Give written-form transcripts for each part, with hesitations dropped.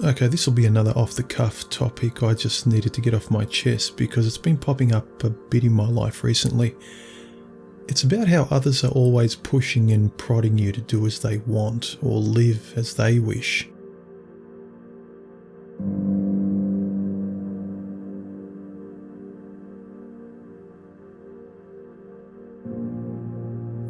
Okay, this will be another off-the-cuff topic I just needed to get off my chest because it's been popping up a bit in my life recently. It's about how others are always pushing and prodding you to do as they want or live as they wish.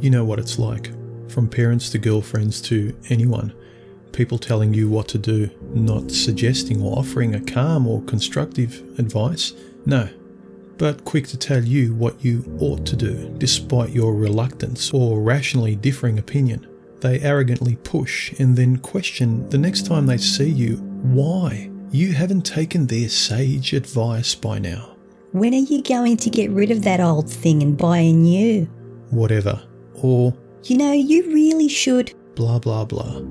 You know what it's like, from parents to girlfriends to anyone. People telling you what to do, not suggesting or offering a calm or constructive advice. No, but quick to tell you what you ought to do, despite your reluctance or rationally differing opinion. They arrogantly push and then question the next time they see you why you haven't taken their sage advice by now. When are you going to get rid of that old thing and buy a new? Whatever. Or, you know, you really should. Blah, blah, blah.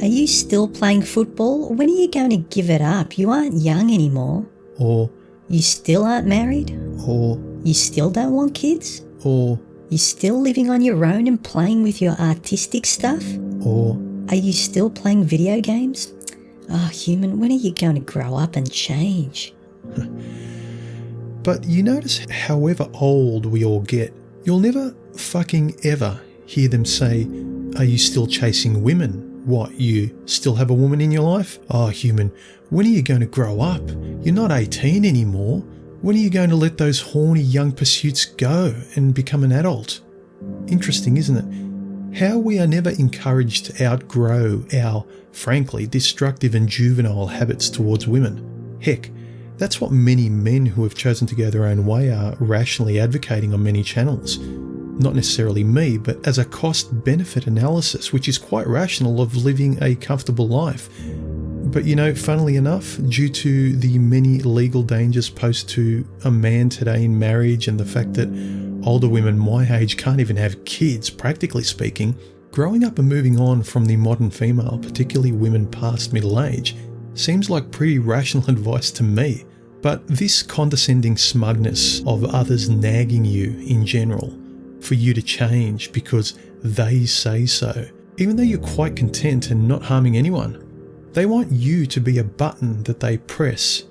Are you still playing football? When are you going to give it up? You aren't young anymore. Or, you still aren't married? Or, you still don't want kids? Or, you still living on your own and playing with your artistic stuff? Or, are you still playing video games? Oh, human, when are you going to grow up and change? But you notice however old we all get, you'll never fucking ever hear them say, are you still chasing women? What, you still have a woman in your life? Oh, human, when are you going to grow up? You're not 18 anymore. When are you going to let those horny young pursuits go and become an adult? Interesting, isn't it? How we are never encouraged to outgrow our, frankly, destructive and juvenile habits towards women. Heck, that's what many men who have chosen to go their own way are rationally advocating on many channels. Not necessarily me, but as a cost-benefit analysis, which is quite rational, of living a comfortable life. But you know, funnily enough, due to the many legal dangers posed to a man today in marriage and the fact that older women my age can't even have kids, practically speaking, growing up and moving on from the modern female, particularly women past middle age, seems like pretty rational advice to me. But this condescending smugness of others nagging you in general for you to change because they say so, even though you're quite content and not harming anyone. They want you to be a button that they press,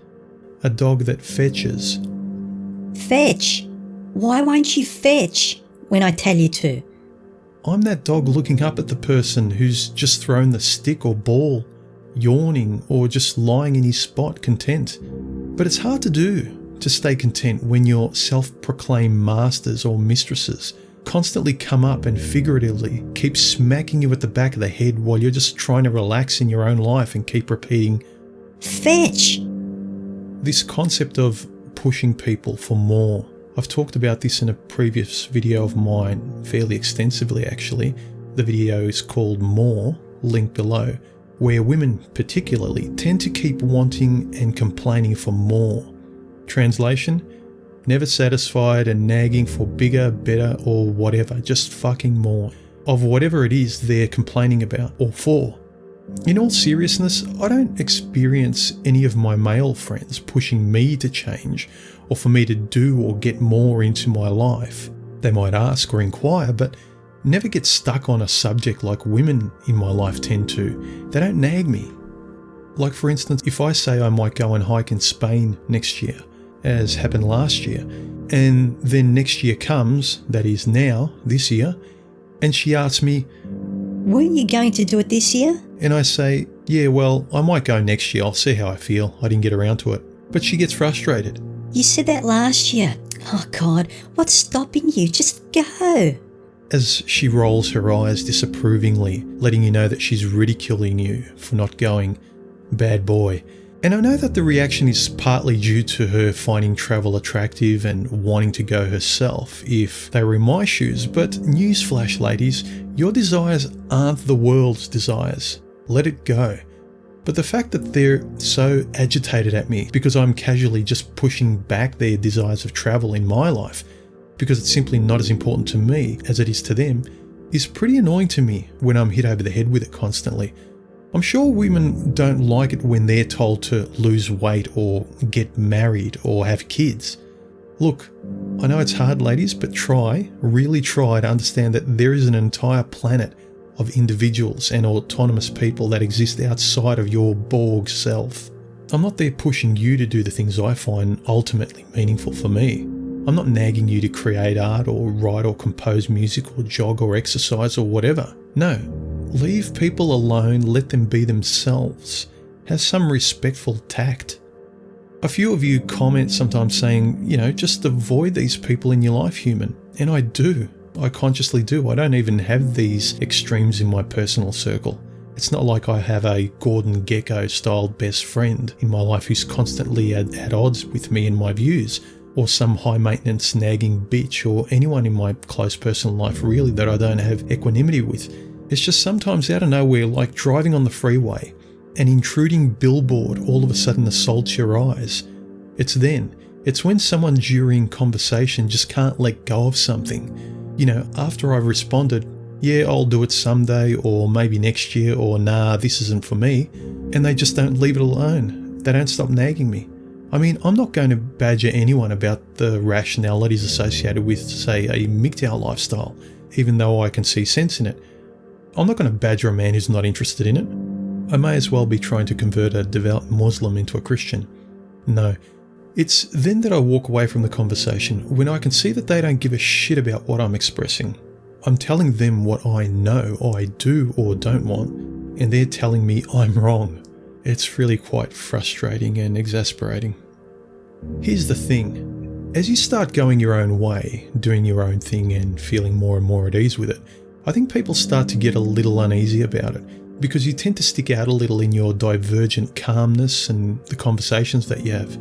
a dog that fetches. Fetch? Why won't you fetch when I tell you to? I'm that dog looking up at the person who's just thrown the stick or ball, yawning or just lying in his spot content. But it's hard to do to stay content when your self-proclaimed masters or mistresses constantly come up and figuratively keep smacking you at the back of the head while you're just trying to relax in your own life and keep repeating, "Fetch!" This concept of pushing people for more. I've talked about this in a previous video of mine, fairly extensively actually. The video is called More, link below, where women particularly tend to keep wanting and complaining for more. Translation, never satisfied and nagging for bigger, better, or whatever, just fucking more of whatever it is they're complaining about or for. In all seriousness, I don't experience any of my male friends pushing me to change or for me to do or get more into my life. They might ask or inquire, but never get stuck on a subject like women in my life tend to. They don't nag me. Like for instance, if I say I might go and hike in Spain next year, as happened last year, and then next year comes, that is now, this year, and she asks me, weren't you going to do it this year? And I say, yeah, well, I might go next year, I'll see how I feel, I didn't get around to it. But she gets frustrated. You said that last year. Oh God, what's stopping you? Just go. As she rolls her eyes disapprovingly, letting you know that she's ridiculing you for not going. Bad boy. And I know that the reaction is partly due to her finding travel attractive and wanting to go herself if they were in my shoes, but newsflash ladies, your desires aren't the world's desires. Let it go. But the fact that they're so agitated at me because I'm casually just pushing back their desires of travel in my life, because it's simply not as important to me as it is to them, is pretty annoying to me when I'm hit over the head with it constantly. I'm sure women don't like it when they're told to lose weight or get married or have kids. Look, I know it's hard, ladies, but try, really try to understand that there is an entire planet of individuals and autonomous people that exist outside of your Borg self. I'm not there pushing you to do the things I find ultimately meaningful for me. I'm not nagging you to create art or write or compose music or jog or exercise or whatever. No, leave people alone, let them be themselves. Have some respectful tact. A few of you comment sometimes saying, just avoid these people in your life, human. And I do. I consciously do. I don't even have these extremes in my personal circle. It's not like I have a Gordon Gekko styled best friend in my life who's constantly at odds with me and my views, or some high maintenance nagging bitch, or anyone in my close personal life really that I don't have equanimity with. It's just sometimes out of nowhere, like driving on the freeway, an intruding billboard all of a sudden assaults your eyes. It's when someone during conversation just can't let go of something. After I've responded, yeah, I'll do it someday, or maybe next year, or nah, this isn't for me, and they just don't leave it alone. They don't stop nagging me. I mean, I'm not going to badger anyone about the rationalities associated with, say, a MGTOW lifestyle, even though I can see sense in it. I'm not going to badger a man who's not interested in it. I may as well be trying to convert a devout Muslim into a Christian. No. It's then that I walk away from the conversation when I can see that they don't give a shit about what I'm expressing. I'm telling them what I know I do or don't want, and they're telling me I'm wrong. It's really quite frustrating and exasperating. Here's the thing. As you start going your own way, doing your own thing and feeling more and more at ease with it, I think people start to get a little uneasy about it, because you tend to stick out a little in your divergent calmness and the conversations that you have.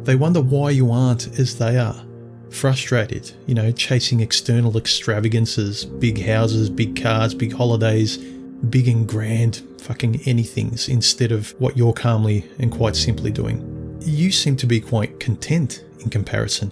They wonder why you aren't as they are. Frustrated, chasing external extravagances, big houses, big cars, big holidays, big and grand fucking anythings instead of what you're calmly and quite simply doing. You seem to be quite content in comparison,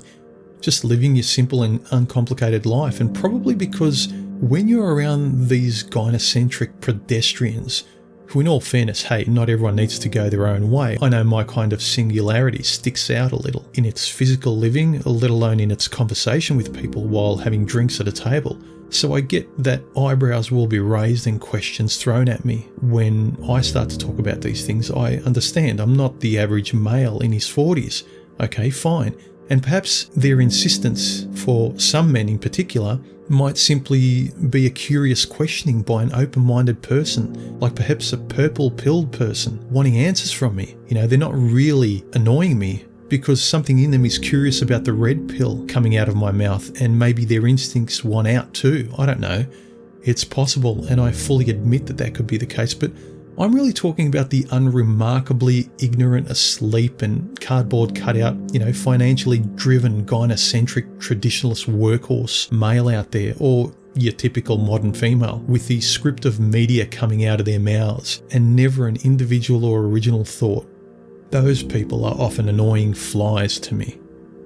just living your simple and uncomplicated life, and probably because when you're around these gynocentric pedestrians, who in all fairness, hey, not everyone needs to go their own way. I know my kind of singularity sticks out a little in its physical living, let alone in its conversation with people while having drinks at a table. So I get that eyebrows will be raised and questions thrown at me when I start to talk about these things. I understand I'm not the average male in his 40s. Okay, fine. And perhaps their insistence, for some men in particular, might simply be a curious questioning by an open-minded person, like perhaps a purple-pilled person wanting answers from me. They're not really annoying me because something in them is curious about the red pill coming out of my mouth, and maybe their instincts want out too. I don't know. It's possible, and I fully admit that could be the case, but I'm really talking about the unremarkably ignorant, asleep and cardboard cutout, financially driven, gynocentric, traditionalist workhorse male out there, or your typical modern female, with the script of media coming out of their mouths and never an individual or original thought. Those people are often annoying flies to me.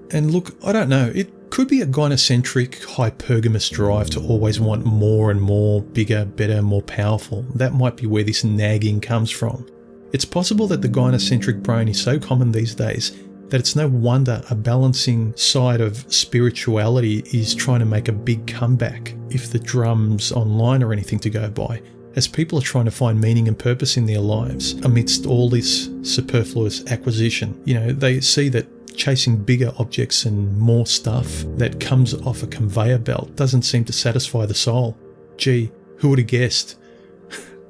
And look, I don't know, it could be a gynocentric, hypergamous drive to always want more and more, bigger, better, more powerful. That might be where this nagging comes from. It's possible that the gynocentric brain is so common these days that it's no wonder a balancing side of spirituality is trying to make a big comeback, if the drums online are anything to go by, as people are trying to find meaning and purpose in their lives amidst all this superfluous acquisition. They see that chasing bigger objects and more stuff that comes off a conveyor belt doesn't seem to satisfy the soul. Gee, who would have guessed?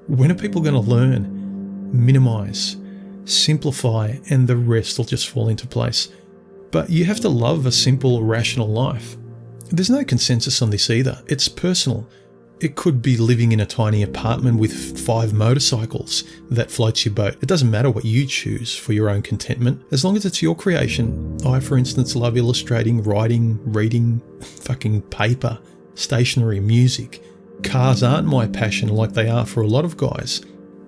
When are people going to learn? Minimize, simplify, and the rest will just fall into place. But you have to love a simple, rational life. There's no consensus on this either. It's personal. It could be living in a tiny apartment with 5 motorcycles that floats your boat. It doesn't matter what you choose for your own contentment, as long as it's your creation. I, for instance, love illustrating, writing, reading, fucking paper, stationery, music. Cars aren't my passion like they are for a lot of guys.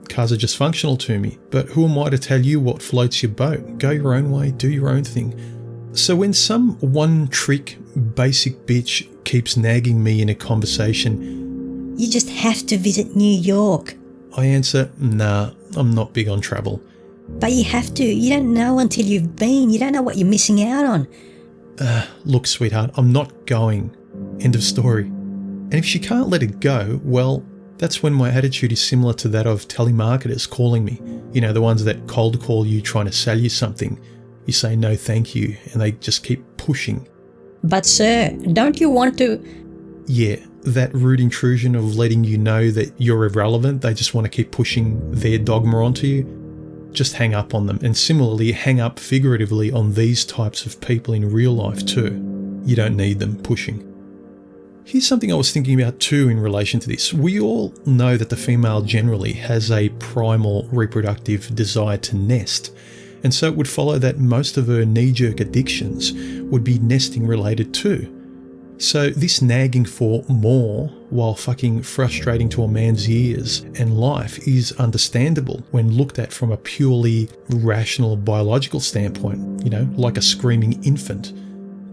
Cars are just functional to me. But who am I to tell you what floats your boat? Go your own way, do your own thing. So when some one-trick basic bitch keeps nagging me in a conversation, you just have to visit New York. I answer, nah, I'm not big on travel. But you have to. You don't know until you've been. You don't know what you're missing out on. Look, sweetheart, I'm not going. End of story. And if she can't let it go, well, That's when my attitude is similar to that of telemarketers calling me. You know, the ones that cold call you trying to sell you something. You say no thank you and they just keep pushing. But sir, don't you want to... Yeah, that rude intrusion of letting you know that you're irrelevant, they just want to keep pushing their dogma onto you. Just hang up on them, and similarly hang up figuratively on these types of people in real life too. You don't need them pushing. Here's something I was thinking about too in relation to this. We all know that the female generally has a primal reproductive desire to nest, and so it would follow that most of her knee-jerk addictions would be nesting related too. So this nagging for more while fucking frustrating to a man's ears and life is understandable when looked at from a purely rational biological standpoint, you know, like a screaming infant.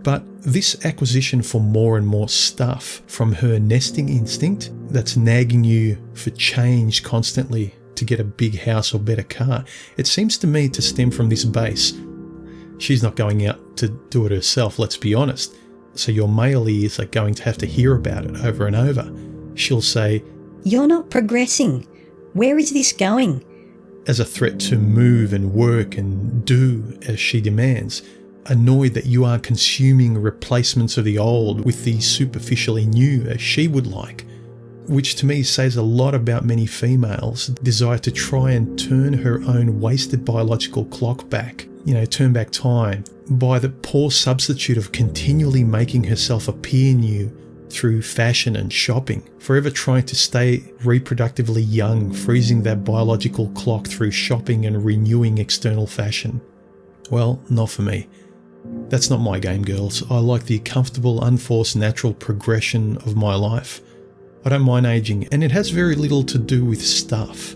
But this acquisition for more and more stuff from her nesting instinct that's nagging you for change constantly to get a big house or better car, it seems to me to stem from this base. She's not going out to do it herself, let's be honest. So your male ears are going to have to hear about it over and over. She'll say, "You're not progressing. Where is this going?" as a threat to move and work and do as she demands, annoyed that you are consuming replacements of the old with the superficially new as she would like, which to me says a lot about many females' desire to try and turn her own wasted biological clock back, you know, turn back time, by the poor substitute of continually making herself appear new through fashion and shopping, forever trying to stay reproductively young, freezing that biological clock through shopping and renewing external fashion. Well, not for me. That's not my game, girls. I like the comfortable, unforced, natural progression of my life. I don't mind aging, and it has very little to do with stuff.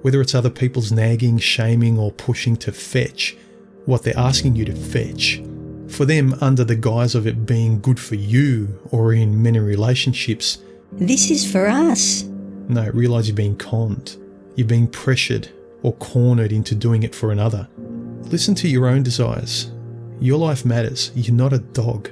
Whether it's other people's nagging, shaming, or pushing to fetch what they're asking you to fetch, for them under the guise of it being good for you, or in many relationships. This is for us. No, realise you're being conned. You're being pressured or cornered into doing it for another. Listen to your own desires. Your life matters. You're not a dog.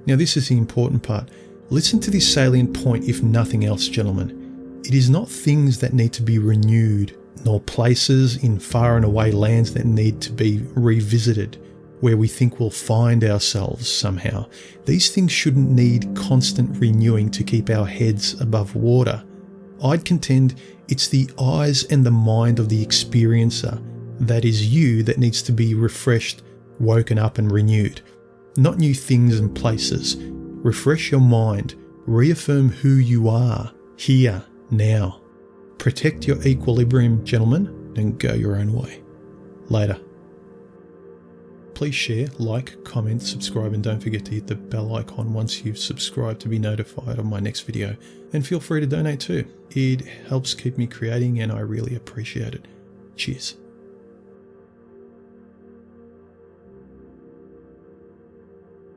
Now this is the important part. Listen to this salient point if nothing else, gentlemen. It is not things that need to be renewed, nor places in far and away lands that need to be revisited, where we think we'll find ourselves somehow. These things shouldn't need constant renewing to keep our heads above water. I'd contend it's the eyes and the mind of the experiencer, that is you, that needs to be refreshed, woken up and renewed. Not new things and places. Refresh your mind. Reaffirm who you are, here, now. Protect your equilibrium, gentlemen, and go your own way. Later. Please share, like, comment, subscribe, and don't forget to hit the bell icon once you've subscribed to be notified of my next video. And feel free to donate too. It helps keep me creating and I really appreciate it. Cheers.